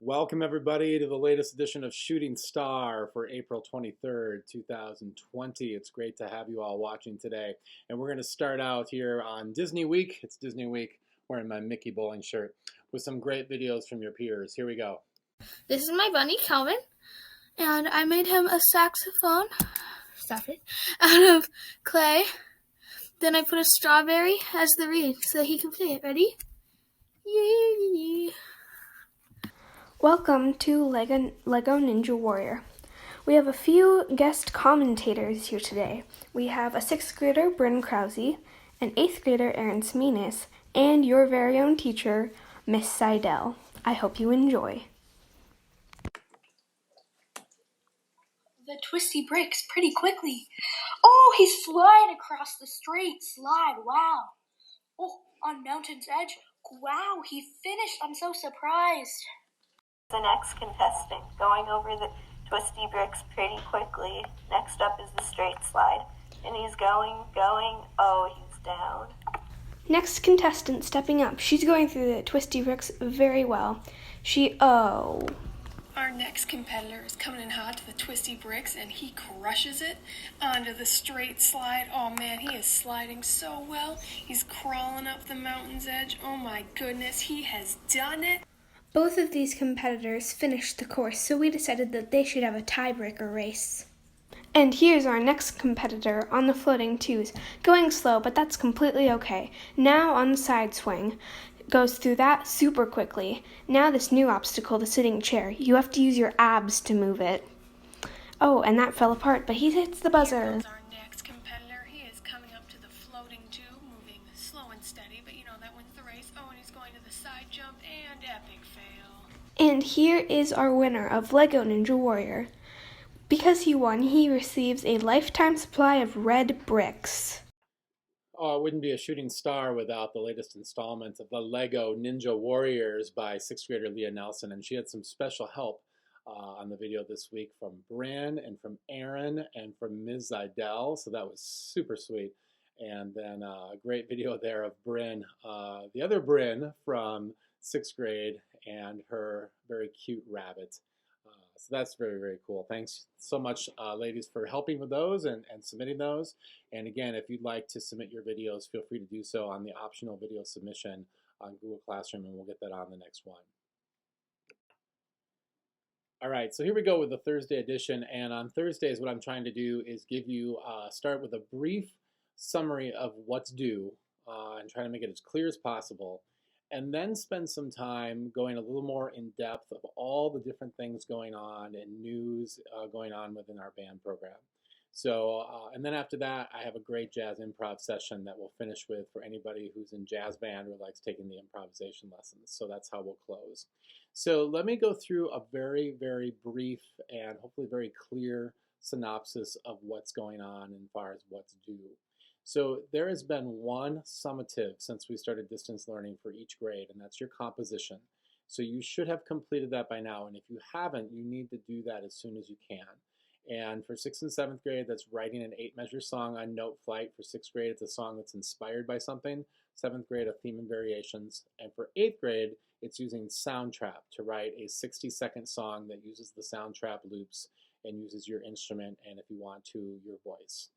Welcome everybody to the latest edition of Shooting Star for April 23rd, 2020. It's great to have you all watching today. And we're going to start out here on Disney Week. It's Disney Week, wearing my Mickey bowling shirt, with some great videos from your peers. Here we go. This is my bunny, Calvin, and I made him a saxophone, stop it, out of clay. Then I put a strawberry as the reed so that he can play it. Ready? Yee. Welcome to Lego Ninja Warrior. We have a few guest commentators here today. We have a 6th grader, Bryn Krause, an 8th grader, Erin, and your very own teacher, Miss Seidel. I hope you enjoy. The twisty bricks pretty quickly. Oh, he's flying across the straight slide. Wow. Oh, on mountain's edge. Wow, he finished. I'm so surprised. The next contestant, going over the twisty bricks pretty quickly. Next up is the straight slide. And he's going. Oh, he's down. Next contestant stepping up. She's going through the twisty bricks very well. Our next competitor is coming in hot to the twisty bricks, and he crushes it onto the straight slide. Oh man, he is sliding so well. He's crawling up the mountain's edge. Oh my goodness, he has done it. Both of these competitors finished the course, so we decided that they should have a tiebreaker race. And here's our next competitor on the floating twos, going slow, but that's completely okay. Now on the side swing. Goes through that super quickly. Now this new obstacle, the sitting chair. You have to use your abs to move it. Oh, and that fell apart, but he hits the buzzer. Here comes our next competitor. He is coming up to the floating tube, moving slow and steady, but that wins the race. Oh, and he's going to the side jump, and epic fail. And here is our winner of Lego Ninja Warrior. Because he won, he receives a lifetime supply of red bricks. Oh, it wouldn't be a Shooting Star without the latest installment of the Lego Ninja Warriors by 6th grader Leah Nelson. And she had some special help on the video this week from Bryn and from Erin and from Ms. Seidel. So that was super sweet. And then a great video there of Bryn, the other Bryn from 6th grade, and her very cute rabbit. So that's very, very cool. Thanks so much, ladies, for helping with those and submitting those. And again, if you'd like to submit your videos, feel free to do so on the optional video submission on Google Classroom, and we'll get that on the next one. All right, so here we go with the Thursday edition. And on Thursdays, what I'm trying to do is give you, start with a brief summary of what's due and try to make it as clear as possible. And then spend some time going a little more in depth of all the different things going on and news going on within our band program. So, and then after that, I have a great jazz improv session that we'll finish with for anybody who's in jazz band or likes taking the improvisation lessons. So that's how we'll close. So let me go through a very, very brief and hopefully very clear synopsis of what's going on as far as what's due. So there has been one summative since we started distance learning for each grade, and that's your composition. So you should have completed that by now, and if you haven't, you need to do that as soon as you can. And for 6th and 7th grade, that's writing an 8-measure song on note flight. For 6th grade, it's a song that's inspired by something. 7th grade, a theme and variations. And for 8th grade, it's using Soundtrap to write a 60-second song that uses the Soundtrap loops and uses your instrument, and if you want to, your voice.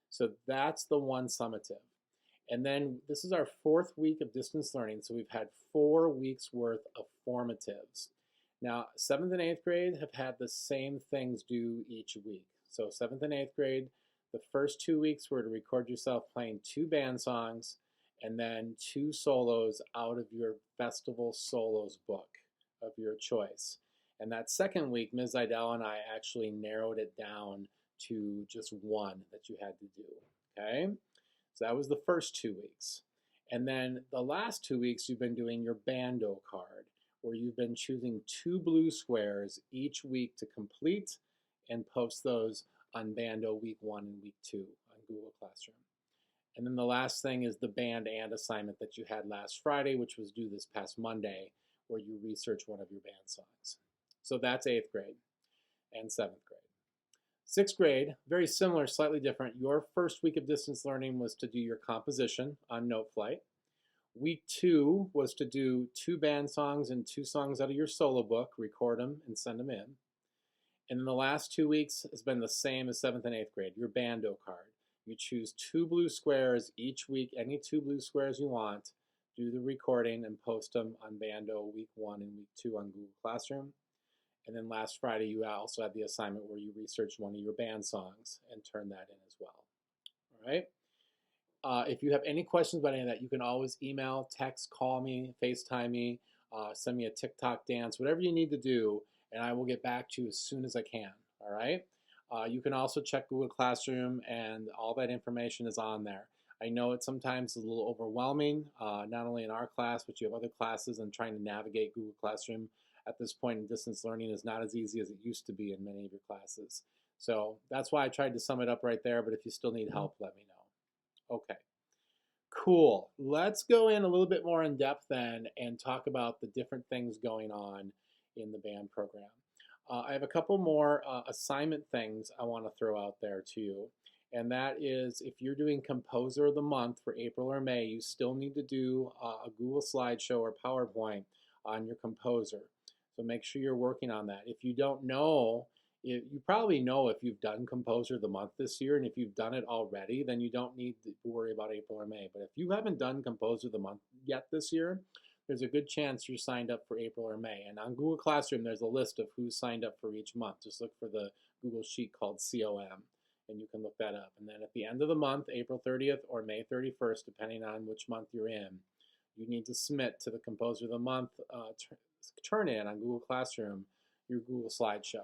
So that's the one summative. And then this is our 4th week of distance learning, so we've had 4 weeks worth of formatives. Now, 7th and 8th grade have had the same things due each week. So 7th and 8th grade, the first 2 weeks were to record yourself playing 2 band songs and then 2 solos out of your festival solos book of your choice. And that second week, Ms. Seidel and I actually narrowed it down to just 1 that you had to do, okay? So that was the first 2 weeks. And then the last 2 weeks, you've been doing your bando card, where you've been choosing 2 blue squares each week to complete and post those on bando week 1 and week 2 on Google Classroom. And then the last thing is the band and assignment that you had last Friday, which was due this past Monday, where you research one of your band songs. So that's 8th grade and 7th grade. 6th grade, very similar, slightly different. Your first week of distance learning was to do your composition on note flight. Week 2 was to do 2 band songs and 2 songs out of your solo book, record them and send them in. And then the last 2 weeks has been the same as 7th and 8th grade, your bando card. You choose 2 blue squares each week, any 2 blue squares you want, do the recording and post them on bando week 1 and week 2 on Google Classroom. And then last Friday, you also had the assignment where you researched one of your band songs and turned that in as well. All right? If you have any questions about any of that, you can always email, text, call me, FaceTime me, send me a TikTok dance, whatever you need to do, and I will get back to you as soon as I can. All right? You can also check Google Classroom, and all that information is on there. I know it sometimes is a little overwhelming, not only in our class, but you have other classes, and trying to navigate Google Classroom at this point in distance learning is not as easy as it used to be in many of your classes. So that's why I tried to sum it up right there, but if you still need help, let me know. Okay, cool. Let's go in a little bit more in depth then and talk about the different things going on in the band program. I have a couple more assignment things I want to throw out there to you. And that is, if you're doing Composer of the Month for April or May, you still need to do a Google slideshow or PowerPoint on your Composer. So make sure you're working on that. If you don't know, you probably know if you've done Composer of the Month this year, and if you've done it already, then you don't need to worry about April or May. But if you haven't done Composer of the Month yet this year, there's a good chance you're signed up for April or May. And on Google Classroom, there's a list of who's signed up for each month. Just look for the Google sheet called COM, and you can look that up. And then at the end of the month, April 30th or May 31st, depending on which month you're in, you need to submit to the Composer of the Month turn in on Google Classroom your Google slideshow.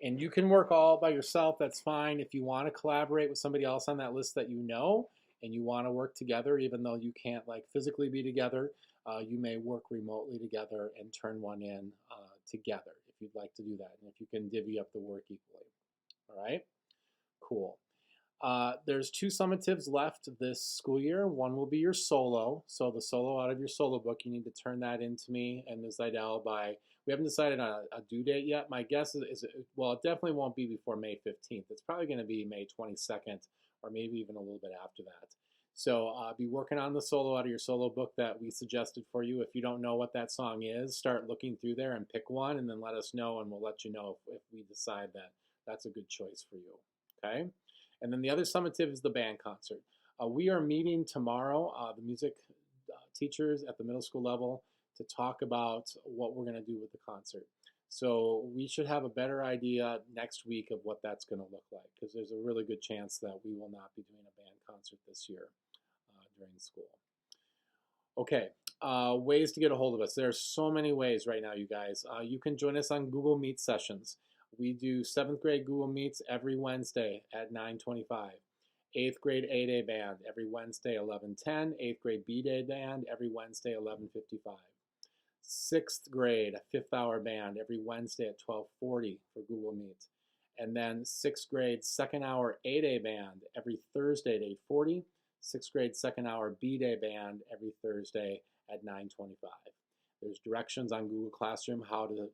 And you can work all by yourself, that's fine. If you want to collaborate with somebody else on that list that you know, and you want to work together, even though you can't like physically be together, you may work remotely together and turn one in together if you'd like to do that, and if you can divvy up the work equally. All right, cool. There's 2 summatives left this school year. One will be your solo. So the solo out of your solo book, you need to turn that into me and Ms. Idell by, we haven't decided on a due date yet. My guess is, well, it definitely won't be before May 15th. It's probably going to be May 22nd or maybe even a little bit after that. So be working on the solo out of your solo book that we suggested for you. If you don't know what that song is, start looking through there and pick one, and then let us know, and we'll let you know if we decide that that's a good choice for you. Okay? And then the other summative is the band concert. We are meeting tomorrow, the music teachers at the middle school level, to talk about what we're going to do with the concert. So we should have a better idea next week of what that's going to look like, because there's a really good chance that we will not be doing a band concert this year during school. Okay, ways to get a hold of us. There are so many ways right now, you guys. You can join us on Google Meet sessions. We do 7th grade Google Meets every Wednesday at 9:25. 8th grade A-Day Band every Wednesday 11:10. 8th grade B-Day Band every Wednesday 11:55. 6th grade 5th hour band every Wednesday at 12:40 for Google Meet. And then 6th grade 2nd hour A-Day Band every Thursday at 8:40. 6th grade 2nd hour B-Day Band every Thursday at 9:25. There's directions on Google Classroom how to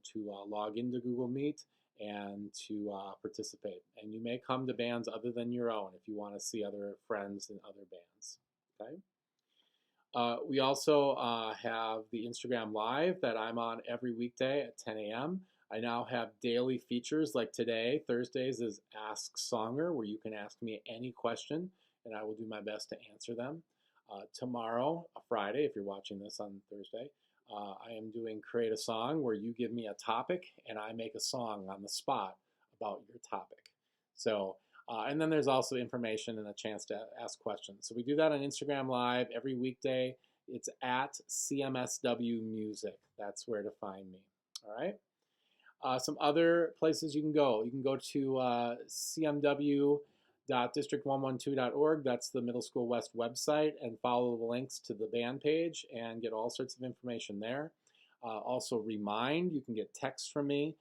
log into Google Meet and to participate. And you may come to bands other than your own if you want to see other friends in other bands. Okay. We also have the Instagram Live that I'm on every weekday at 10 a.m. I now have daily features like today. Thursdays is Ask Songer, where you can ask me any question and I will do my best to answer them. Tomorrow, Friday, if you're watching this on Thursday, I am doing Create a Song, where you give me a topic and I make a song on the spot about your topic. So, and then there's also information and a chance to ask questions. So we do that on Instagram Live every weekday. It's at CMSW Music. That's where to find me. All right. Some other places you can go. You can go to cmw.district112.org. That's the Middle School West website, and follow the links to the band page and get all sorts of information there. Also Remind, you can get texts from me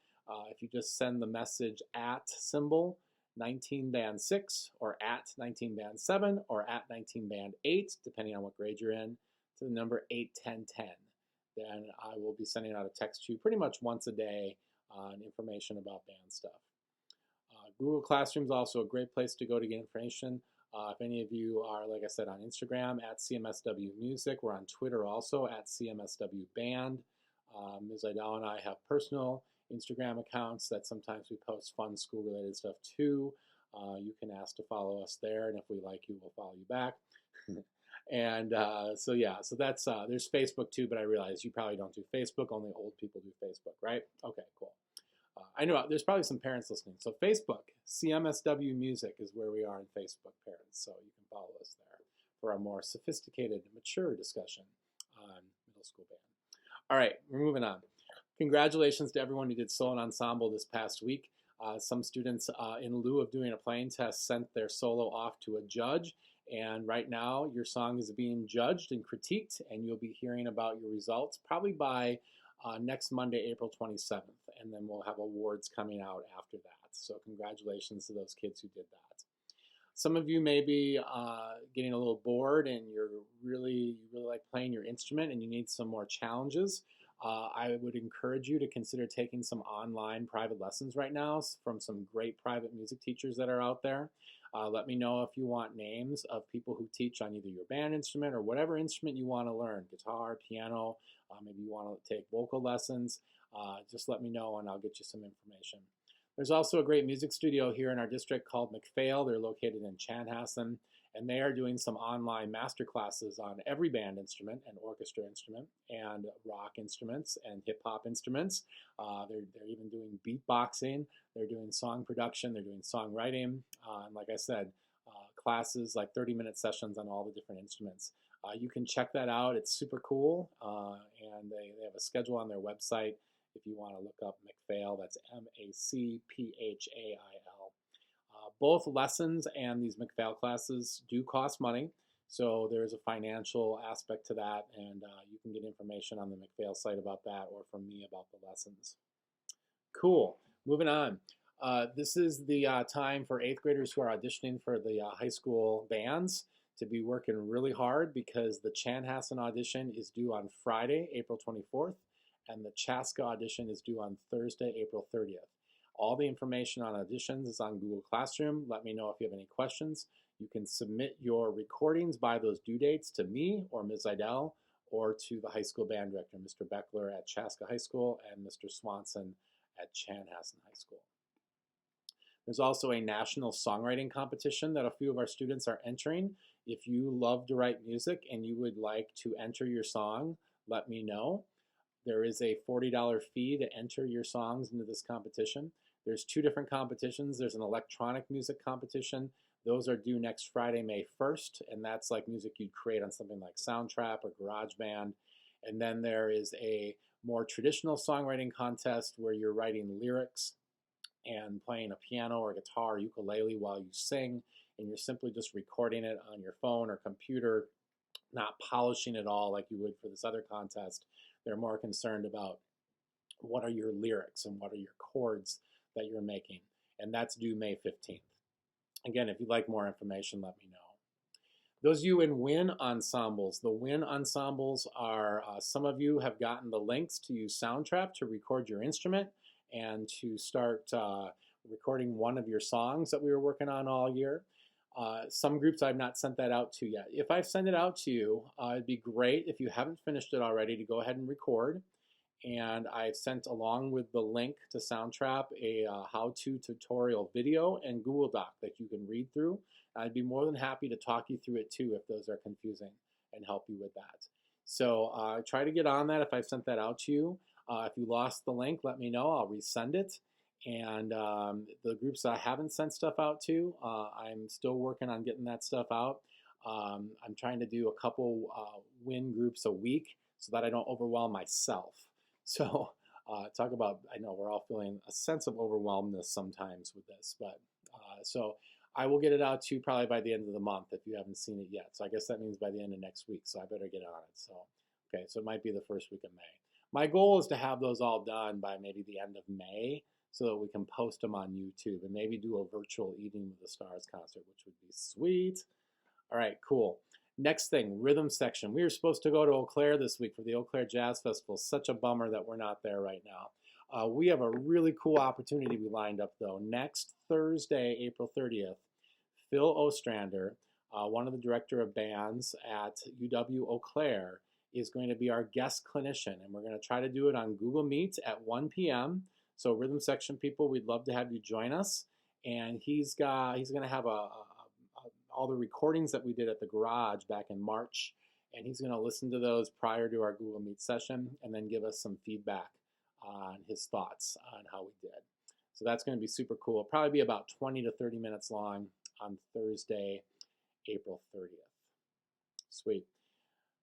if you just send the message at symbol 19band6 or at 19band7 or at 19band8, depending on what grade you're in, to the number 81010. Then I will be sending out a text to you pretty much once a day on information about band stuff. Google Classroom is also a great place to go to get information If any of you are, like I said, on Instagram at CMSW Music, we're on Twitter also at CMSW Band. Ms. Idal and I have personal Instagram accounts that sometimes we post fun school-related stuff too. You can ask to follow us there, and if we like you, we'll follow you back. And so that's there's Facebook too, but I realize you probably don't do Facebook. Only old people do Facebook, right? Okay, cool. I know there's probably some parents listening. So Facebook, CMSW Music is where we are on Facebook, parents. So you can follow us there for a more sophisticated, mature discussion on middle school band. All right, we're moving on. Congratulations to everyone who did solo and ensemble this past week. Some students, in lieu of doing a playing test, sent their solo off to a judge. And right now, your song is being judged and critiqued, and you'll be hearing about your results probably by next Monday, April 27th. And then we'll have awards coming out after that. So congratulations to those kids who did that. Some of you may be getting a little bored and you really like playing your instrument and you need some more challenges. I would encourage you to consider taking some online private lessons right now from some great private music teachers that are out there. Let me know if you want names of people who teach on either your band instrument or whatever instrument you want to learn, guitar, piano, maybe you want to take vocal lessons. Just let me know and I'll get you some information. There's also a great music studio here in our district called McPhail. They're located in Chanhassen, and they are doing some online master classes on every band instrument and orchestra instrument and rock instruments and hip-hop instruments. They're even doing beatboxing. They're doing song production. They're doing songwriting. And like I said, classes, like 30-minute sessions on all the different instruments. You can check that out. It's super cool, and they have a schedule on their website. If you want to look up McPhail, that's MACPHAIL. Both lessons and these McPhail classes do cost money, so there's a financial aspect to that, and you can get information on the McPhail site about that or from me about the lessons. Cool. Moving on. This is the time for 8th graders who are auditioning for the high school bands to be working really hard because the Chanhassen audition is due on Friday, April 24th. And the Chaska audition is due on Thursday, April 30th. All the information on auditions is on Google Classroom. Let me know if you have any questions. You can submit your recordings by those due dates to me or Ms. Idel or to the high school band director, Mr. Beckler at Chaska High School and Mr. Swanson at Chanhassen High School. There's also a national songwriting competition that a few of our students are entering. If you love to write music and you would like to enter your song, let me know. There is a $40 fee to enter your songs into this competition. There's 2 different competitions. There's an electronic music competition. Those are due next Friday, May 1st, and that's like music you'd create on something like Soundtrap or GarageBand. And then there is a more traditional songwriting contest where you're writing lyrics and playing a piano or guitar or ukulele while you sing, and you're simply just recording it on your phone or computer, not polishing it all like you would for this other contest. They're more concerned about what are your lyrics and what are your chords that you're making. And that's due May 15th. Again, if you'd like more information, let me know. Those of you in WIN ensembles, the WIN ensembles are, some of you have gotten the links to use Soundtrap to record your instrument and to start recording one of your songs that we were working on all year. Some groups I've not sent that out to yet. If I've sent it out to you, it'd be great if you haven't finished it already to go ahead and record. And I've sent along with the link to Soundtrap a how-to tutorial video and Google Doc that you can read through. I'd be more than happy to talk you through it too if those are confusing and help you with that. So try to get on that if I've sent that out to you. If you lost the link, let me know. I'll resend it. And the groups I haven't sent stuff out to, I'm still working on getting that stuff out. I'm trying to do a couple WIN groups a week so that I don't overwhelm myself. So talk about, I know we're all feeling a sense of overwhelmedness sometimes with this, but so I will get it out to you probably by the end of the month if you haven't seen it yet. So I guess that means by the end of next week, so I better get on it. So, okay, so it might be the first week of May. My goal is to have those all done by maybe the end of May so that we can post them on YouTube and maybe do a virtual Evening with the Stars concert, which would be sweet. All right, cool. Next thing, rhythm section. We were supposed to go to Eau Claire this week for the Eau Claire Jazz Festival. Such a bummer that we're not there right now. We have a really cool opportunity we lined up, though. Next Thursday, April 30th, Phil Ostrander, one of the director of bands at UW Eau Claire, is going to be our guest clinician, and we're going to try to do it on Google Meet at 1 p.m. So rhythm section people, we'd love to have you join us. And he's going to have all the recordings that we did at the garage back in March, and he's going to listen to those prior to our Google Meet session and then give us some feedback on his thoughts on how we did. So that's going to be super cool. It'll probably be about 20 to 30 minutes long on Thursday, April 30th. Sweet.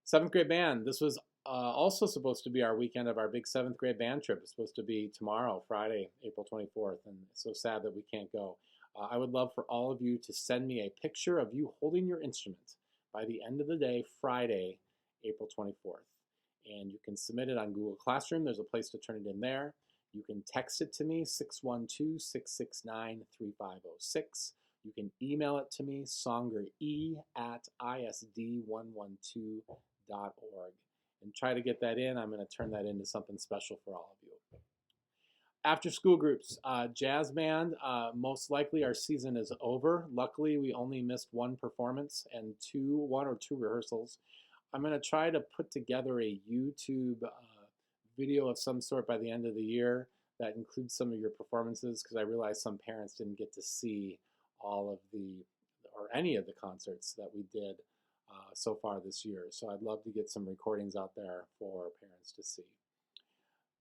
7th grade band. This was also supposed to be our weekend of our big 7th grade band trip. It's supposed to be tomorrow, Friday, April 24th, and it's so sad that we can't go. I would love for all of you to send me a picture of you holding your instrument by the end of the day, Friday, April 24th. And you can submit it on Google Classroom. There's a place to turn it in there. You can text it to me, 612-669-3506. You can email it to me, songere@isd112.org. And try to get that in. I'm going to turn that into something special for all of you. After school groups, jazz band, most likely our season is over. Luckily, we only missed one performance and one or two rehearsals. I'm going to try to put together a YouTube video of some sort by the end of the year that includes some of your performances, because I realize some parents didn't get to see all of or any of the concerts that we did so far this year. So I'd love to get some recordings out there for parents to see.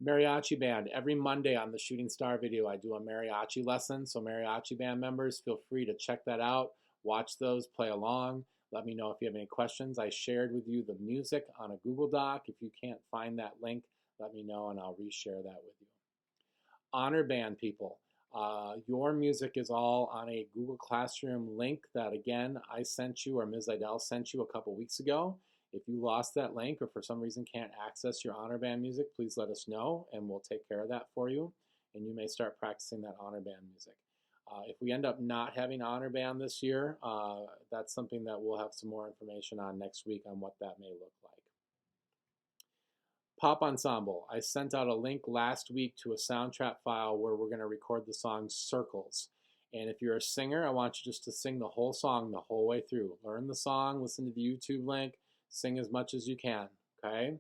Mariachi band. Every Monday on the Shooting Star video, I do a mariachi lesson. So mariachi band members, feel free to check that out. Watch those, play along. Let me know if you have any questions. I shared with you the music on a Google Doc. If you can't find that link, let me know and I'll reshare that with you. Honor band people. Your music is all on a Google Classroom link that, again, I sent you, or Ms. Idell sent you a couple weeks ago. If you lost that link or for some reason can't access your honor band music, please let us know and we'll take care of that for you. And you may start practicing that honor band music. If we end up not having honor band this year, that's something that we'll have some more information on next week on what that may look like. Pop ensemble. I sent out a link last week to a soundtrack file where we're going to record the song Circles. And if you're a singer, I want you just to sing the whole song the whole way through. Learn the song, listen to the YouTube link, sing as much as you can, okay?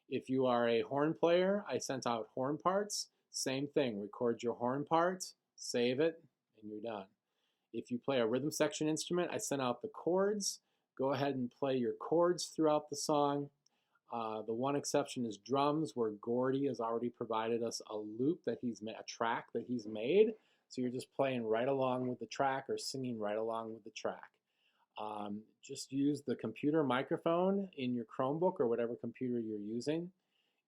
If you are a horn player, I sent out horn parts. Same thing, record your horn part, save it, and you're done. If you play a rhythm section instrument, I sent out the chords. Go ahead and play your chords throughout the song. The one exception is drums, where Gordy has already provided us a loop that he's made, a track that he's made. So you're just playing right along with the track or singing right along with the track. Just use the computer microphone in your Chromebook or whatever computer you're using.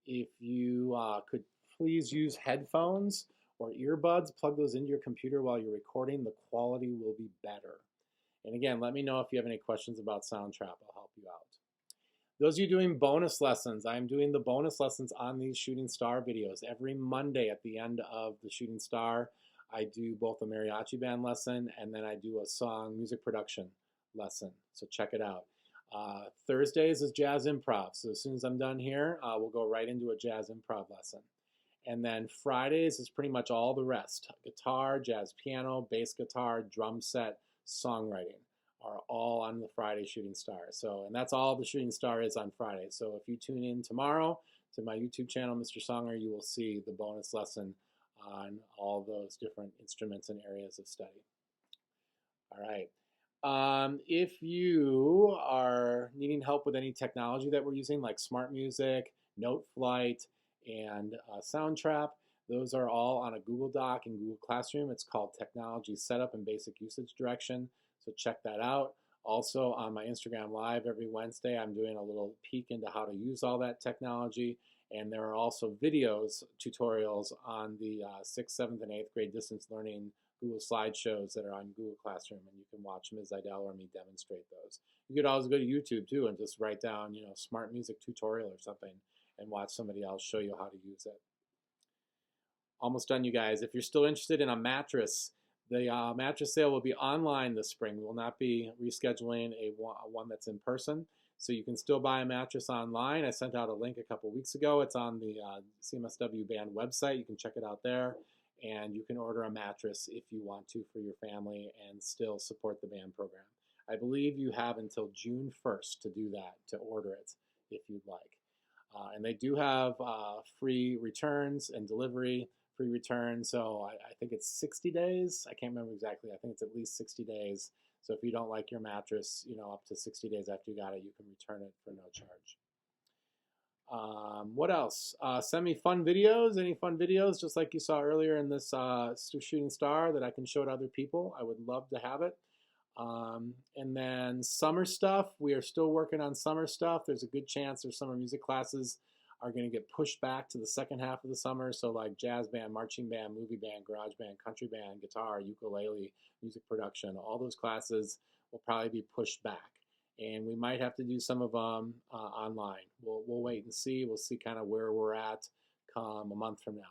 If you could please use headphones or earbuds, plug those into your computer while you're recording, the quality will be better. And again, let me know if you have any questions about Soundtrap. I'll help you out. Those of you doing bonus lessons, I'm doing the bonus lessons on these Shooting Star videos. Every Monday at the end of the Shooting Star, I do both a mariachi band lesson and then I do a song music production lesson. So check it out. Thursdays is jazz improv. So as soon as I'm done here, we'll go right into a jazz improv lesson. And then Fridays is pretty much all the rest. Guitar, jazz piano, bass guitar, drum set, songwriting are all on the Friday Shooting Star. So, and that's all the Shooting Star is on Friday. So if you tune in tomorrow to my YouTube channel, Mr. Songer, you will see the bonus lesson on all those different instruments and areas of study. All right. If you are needing help with any technology that we're using, like Smart Music, Note Flight, and Soundtrap, those are all on a Google Doc in Google Classroom. It's called Technology Setup and Basic Usage Direction. So check that out. Also on my Instagram Live every Wednesday, I'm doing a little peek into how to use all that technology. And there are also videos, tutorials on the 6th, 7th, and 8th grade distance learning Google slideshows that are on Google Classroom, and you can watch Ms. Idell or me demonstrate those. You could always go to YouTube too and just write down, Smart Music tutorial or something and watch somebody else show you how to use it. Almost done, you guys. If you're still interested in a mattress, the mattress sale will be online this spring. We will not be rescheduling a one that's in person. So you can still buy a mattress online. I sent out a link a couple weeks ago. It's on the CMSW Band website. You can check it out there. and you can order a mattress if you want to for your family and still support the band program. I believe you have until June 1st to do that, to order it if you'd like. And they do have free returns and delivery, free return. So I think it's 60 days. I can't remember exactly. I think it's at least 60 days. So if you don't like your mattress, up to 60 days after you got it, you can return it for no charge. What else? Send me fun videos, any fun videos, just like you saw earlier in this Shooting Star that I can show to other people. I would love to have it. And then summer stuff, we are still working on summer stuff. There's a good chance their summer music classes are going to get pushed back to the second half of the summer. So like jazz band, marching band, movie band, garage band, country band, guitar, ukulele, music production, all those classes will probably be pushed back. And we might have to do some of them online. We'll wait and see. We'll see kind of where we're at come a month from now.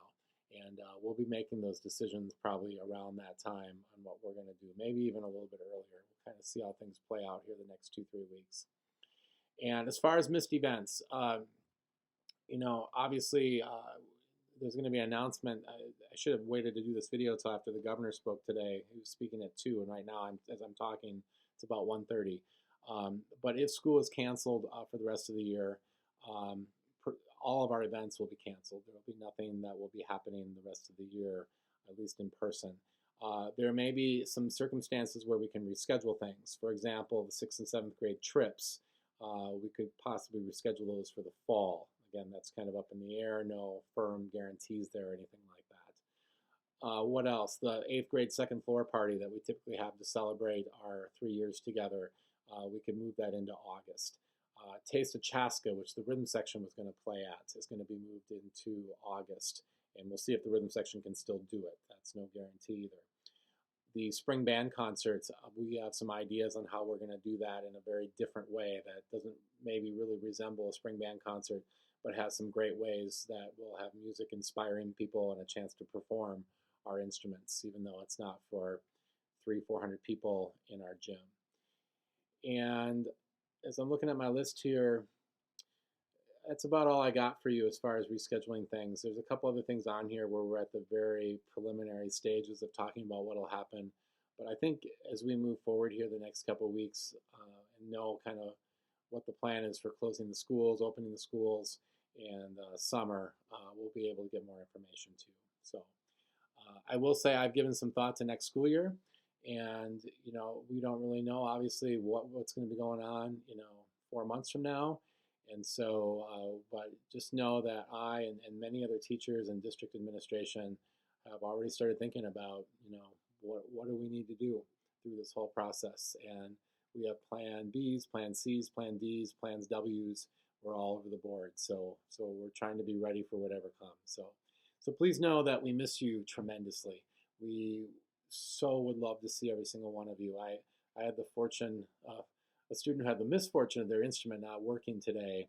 And we'll be making those decisions probably around that time on what we're going to do, maybe even a little bit earlier. We'll kind of see how things play out here the next 2-3 weeks. And as far as missed events, obviously there's going to be an announcement. I should have waited to do this video until after the governor spoke today. He was speaking at 2, and right now, as I'm talking, it's about 1:30. But if school is canceled for the rest of the year, all of our events will be canceled. There will be nothing that will be happening the rest of the year, at least in person. There may be some circumstances where we can reschedule things. For example, the 6th and 7th grade trips, we could possibly reschedule those for the fall. Again, that's kind of up in the air, no firm guarantees there or anything like that. What else? The 8th grade second floor party that we typically have to celebrate our 3 years together, we could move that into August. Taste of Chaska, which the rhythm section was going to play at, is going to be moved into August, and we'll see if the rhythm section can still do it. That's no guarantee either. The spring band concerts, we have some ideas on how we're going to do that in a very different way that doesn't maybe really resemble a spring band concert, but has some great ways that will have music inspiring people and a chance to perform our instruments, even though it's not for 300-400 people in our gym. And as I'm looking at my list here, that's about all I got for you as far as rescheduling things. There's a couple other things on here where we're at the very preliminary stages of talking about what will happen. But I think as we move forward here the next couple of weeks and know kind of what the plan is for closing the schools, opening the schools, and summer, we'll be able to get more information too. So I will say I've given some thought to next school year. And, we don't really know, obviously, what's going to be going on, 4 months from now. And so, but just know that I and many other teachers and district administration have already started thinking about, what do we need to do through this whole process. And we have plan Bs, plan Cs, plan Ds, plans Ws. We're all over the board. So we're trying to be ready for whatever comes. So please know that we miss you tremendously. We so would love to see every single one of you. I had the fortune, a student who had the misfortune of their instrument not working today,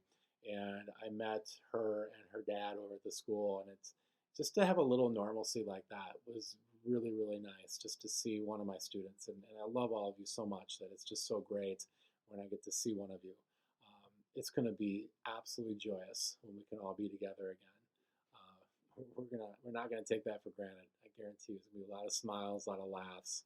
and I met her and her dad over at the school, and it's just to have a little normalcy like that was really, really nice, just to see one of my students. And I love all of you so much that it's just so great when I get to see one of you. It's going to be absolutely joyous when we can all be together again. We're not gonna take that for granted. I guarantee you, there's gonna be a lot of smiles, a lot of laughs,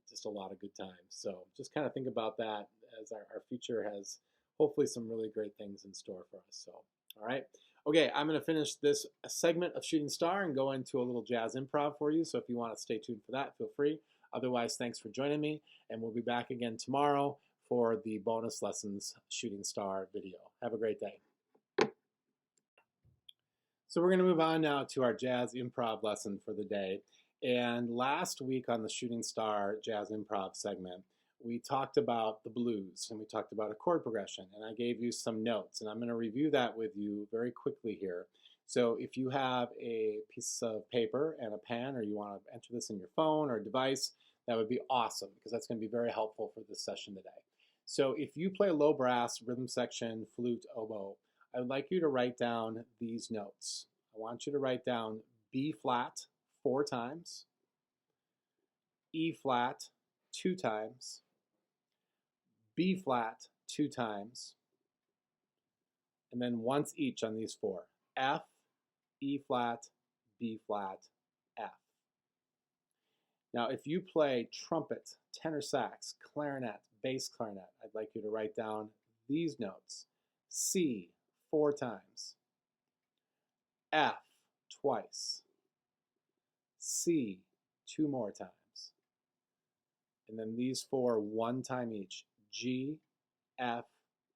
just a lot of good times. So just kind of think about that as our future has hopefully some really great things in store for us. So, all right. Okay, I'm gonna finish this segment of Shooting Star and go into a little jazz improv for you. So if you want to stay tuned for that, feel free. Otherwise, thanks for joining me, and we'll be back again tomorrow for the bonus lessons Shooting Star video. Have a great day. So we're going to move on now to our jazz improv lesson for the day. And last week on the Shooting Star Jazz Improv segment, we talked about the blues and we talked about a chord progression, and I gave you some notes, and I'm going to review that with you very quickly here. So if you have a piece of paper and a pen, or you want to enter this in your phone or device, that would be awesome, because that's going to be very helpful for this session today. So if you play low brass, rhythm section, flute, oboe, I would like you to write down these notes. I want you to write down B flat 4 times, E flat 2 times, B flat 2 times, and then once each on these 4. F, E flat, B flat, F. Now, if you play trumpet, tenor sax, clarinet, bass clarinet, I'd like you to write down these notes. C 4 times. F twice. C 2 more times. And then these 4 1 time each. G, F,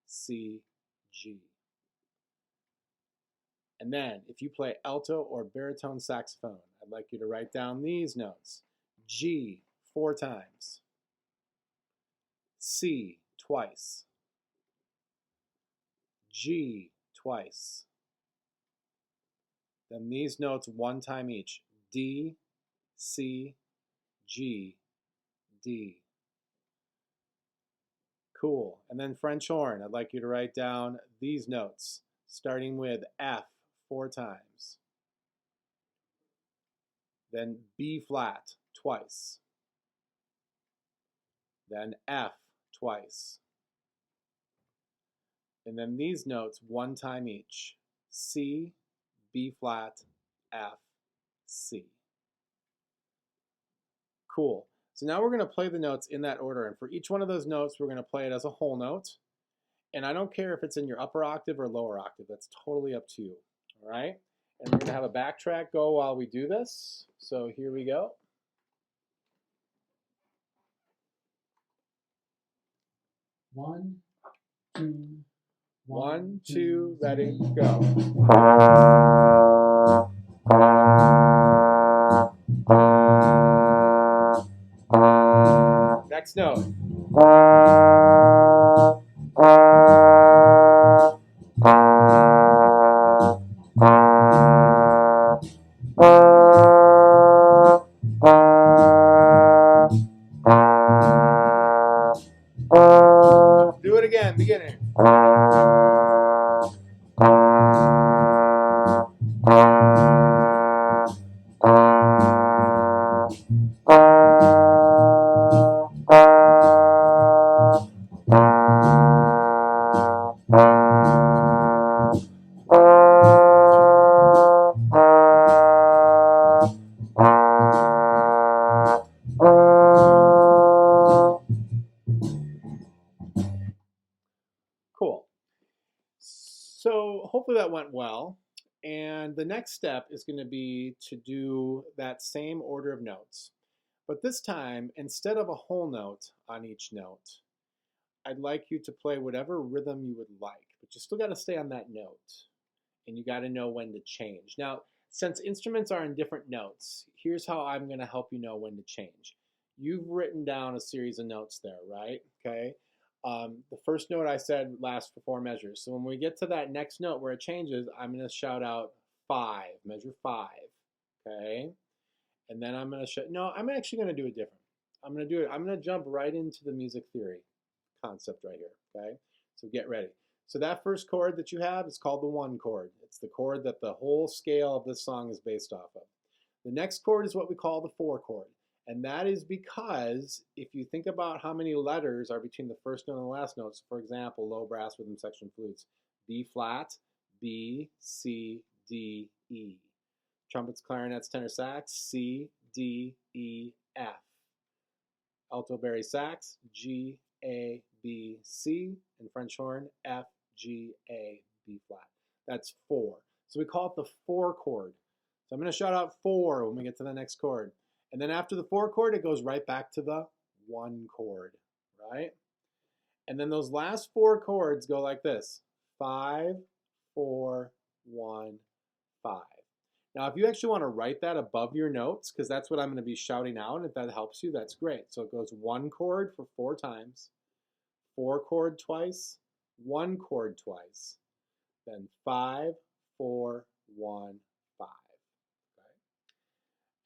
C, G. And then if you play alto or baritone saxophone, I'd like you to write down these notes. G 4 times. C twice. G twice. Then these notes 1 time each. D, C, G, D. Cool. And then French horn, I'd like you to write down these notes, starting with F 4 times. Then B flat twice. Then F twice. And then these notes 1 time each. C, B flat, F, C. Cool. So now we're going to play the notes in that order. And for each one of those notes, we're going to play it as a whole note. And I don't care if it's in your upper octave or lower octave. That's totally up to you. All right? And we're going to have a backtrack go while we do this. So here we go. One, two, 1, 2, ready, go. Next note. Do it again, beginning. Cool. So hopefully that went well. And the next step is going to be to do that same order of notes. But this time, instead of a whole note on each note, I'd like you to play whatever rhythm you would like. But you still got to stay on that note. And you got to know when to change. Now, since instruments are in different notes, here's how I'm going to help you know when to change. You've written down a series of notes there, right? Okay. The first note I said lasts for 4 measures. So when we get to that next note where it changes, I'm going to shout out 5, measure 5, okay? And then I'm going to shout, no, I'm actually going to do it different. I'm going to jump right into the music theory concept right here, okay? So get ready. So that first chord that you have is called the 1 chord. It's the chord that the whole scale of this song is based off of. The next chord is what we call the 4 chord. And that is because if you think about how many letters are between the first note and the last notes, for example, low brass rhythm section flutes, B flat, B, C, D, E. Trumpets, clarinets, tenor sax, C, D, E, F. Alto bari sax, G, A, B, C. And French horn, F, G, A, B flat. That's 4. So we call it the 4 chord. So I'm going to shout out 4 when we get to the next chord. And then after the 4 chord, it goes right back to the 1 chord, right? And then those last 4 chords go like this. 5, 4, 1, 5. Now, if you actually want to write that above your notes, because that's what I'm going to be shouting out, and if that helps you, that's great. So it goes 1 chord for 4 times, 4 chord twice, 1 chord twice, then 5, 4, 1, 5.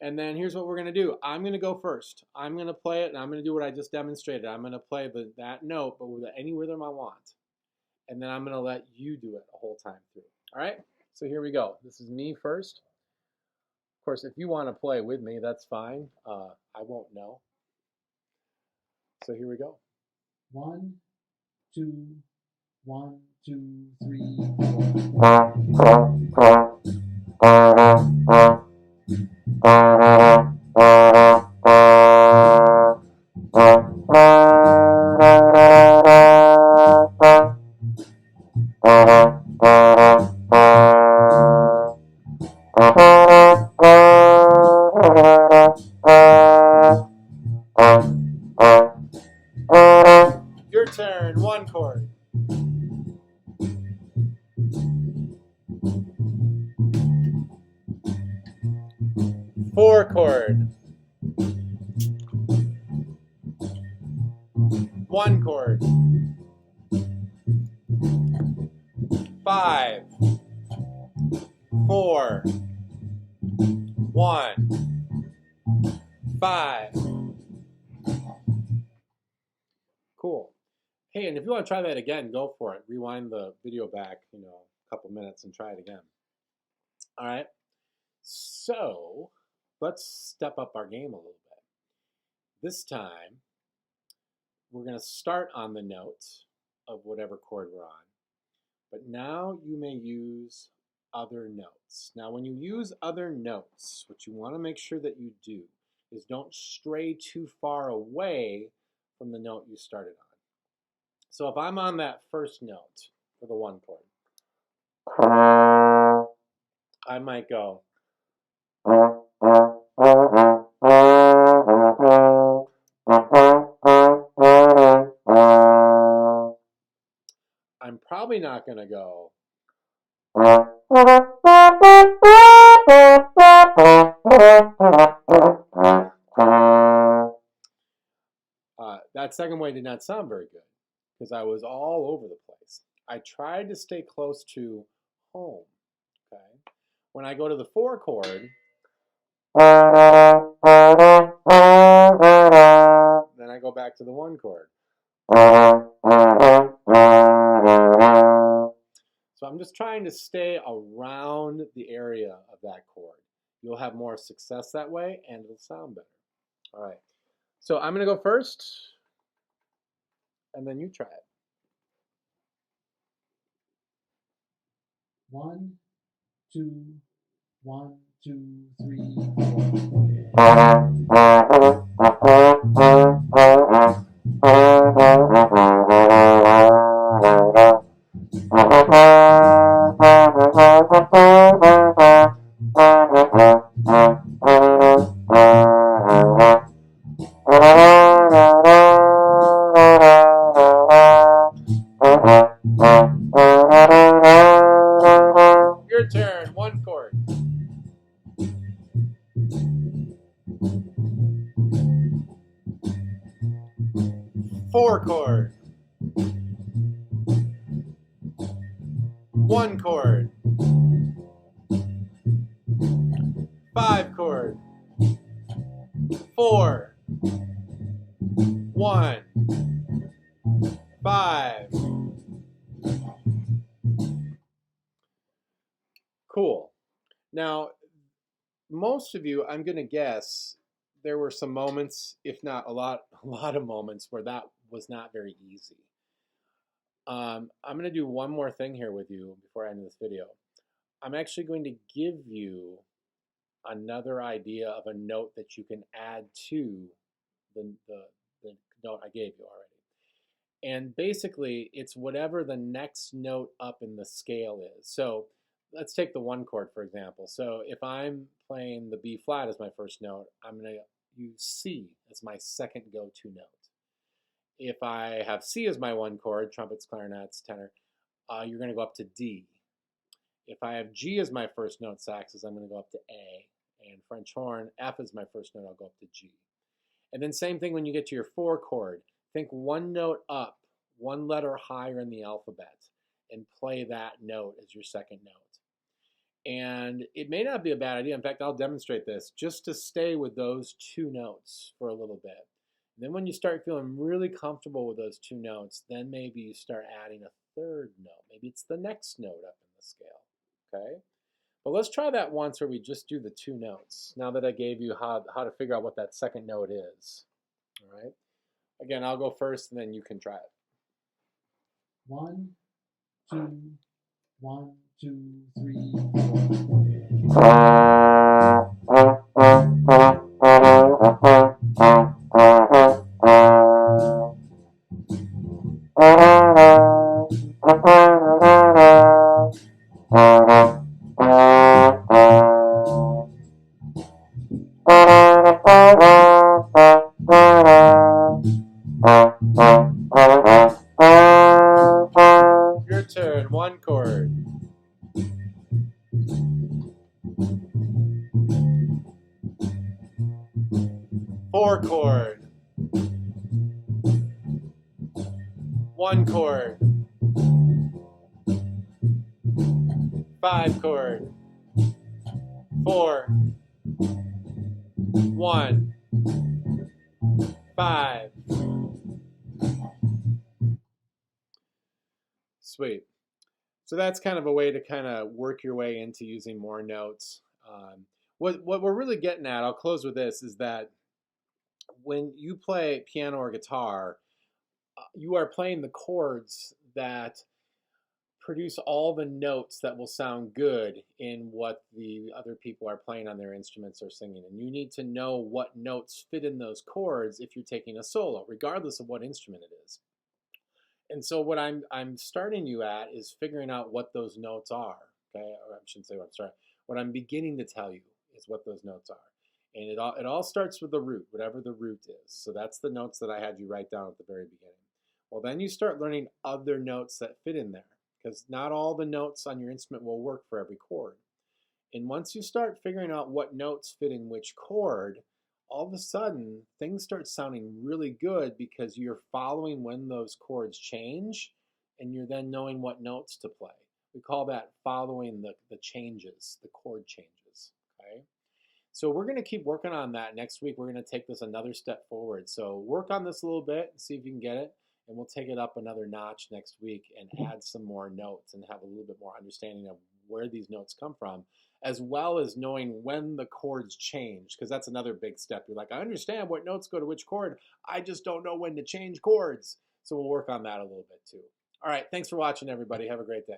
And then here's what we're going to do. I'm going to go first. I'm going to play it, and I'm going to do what I just demonstrated. I'm going to play that note, but with any rhythm I want. And then I'm going to let you do it the whole time through. All right? So here we go. This is me first. Of course, if you want to play with me, that's fine. I won't know. So here we go. 1, 2, 1, 2, 3, 4. Your turn. 1 chord. 4 chord. 1 chord. 5, 4, 1, 5. Cool. Hey, and if you want to try that again, go for it. Rewind the video back, a couple minutes and try it again. All right. So let's step up our game a little bit. This time, we're going to start on the note of whatever chord we're on. But now you may use other notes. Now, when you use other notes, what you want to make sure that you do is don't stray too far away from the note you started on. So if I'm on that first note for the 1 chord, I might go. I'm probably not going to go. That second way did not sound very good because I was all over the place. I tried to stay close to home. Okay. When I go to the 4 chord, then I go back to the 1 chord. So I'm just trying to stay around the area of that chord. You'll have more success that way and it'll sound better. All right. So I'm going to go first and then you try it. 1, 2, 1, 2, 3, 4. Your turn. 1 chord. 4 chord. 1 chord. 5 chord. 4. 1. 5. Cool. Now, most of you, I'm going to guess, there were some moments, if not a lot of moments, where that was not very easy. I'm going to do one more thing here with you before I end this video. I'm actually going to give you another idea of a note that you can add to the note I gave you already. And basically, it's whatever the next note up in the scale is. So let's take the 1 chord, for example. So if I'm playing the B flat as my first note, I'm going to use C as my second go-to note. If I have C as my 1 chord, trumpets, clarinets, tenor, you're going to go up to D. If I have G as my first note, saxes, I'm going to go up to A. And French horn, F is my first note, I'll go up to G. And then same thing when you get to your 4 chord. Think 1 note up, 1 letter higher in the alphabet, and play that note as your second note. And it may not be a bad idea. In fact, I'll demonstrate this, just to stay with those 2 notes for a little bit. And then when you start feeling really comfortable with those 2 notes, then maybe you start adding a 3rd note. Maybe it's the next note up in the scale, okay? But let's try that once where we just do the 2 notes, now that I gave you how to figure out what that second note is, all right? Again, I'll go first and then you can try it. 1, 2, 1, 2, 3, 4. 4 chord, 1 chord, 5 chord, 4, 1, 5. Sweet. So that's kind of a way to kind of work your way into using more notes. What we're really getting at, I'll close with this, is that when you play piano or guitar, you are playing the chords that produce all the notes that will sound good in what the other people are playing on their instruments or singing. And you need to know what notes fit in those chords if you're taking a solo, regardless of what instrument it is. And so what I'm starting you at is figuring out what those notes are. Okay, or I shouldn't say what I'm starting. What I'm beginning to tell you is what those notes are. And it all starts with the root, whatever the root is. So that's the notes that I had you write down at the very beginning. Well, then you start learning other notes that fit in there, because not all the notes on your instrument will work for every chord. And once you start figuring out what notes fit in which chord, all of a sudden things start sounding really good because you're following when those chords change, and you're then knowing what notes to play. We call that following the changes, the chord changes. Okay. So we're going to keep working on that. Next week, we're going to take this another step forward. So work on this a little bit and see if you can get it. And we'll take it up another notch next week and add some more notes and have a little bit more understanding of where these notes come from, as well as knowing when the chords change, because that's another big step. You're like, I understand what notes go to which chord. I just don't know when to change chords. So we'll work on that a little bit too. All right. Thanks for watching, everybody. Have a great day.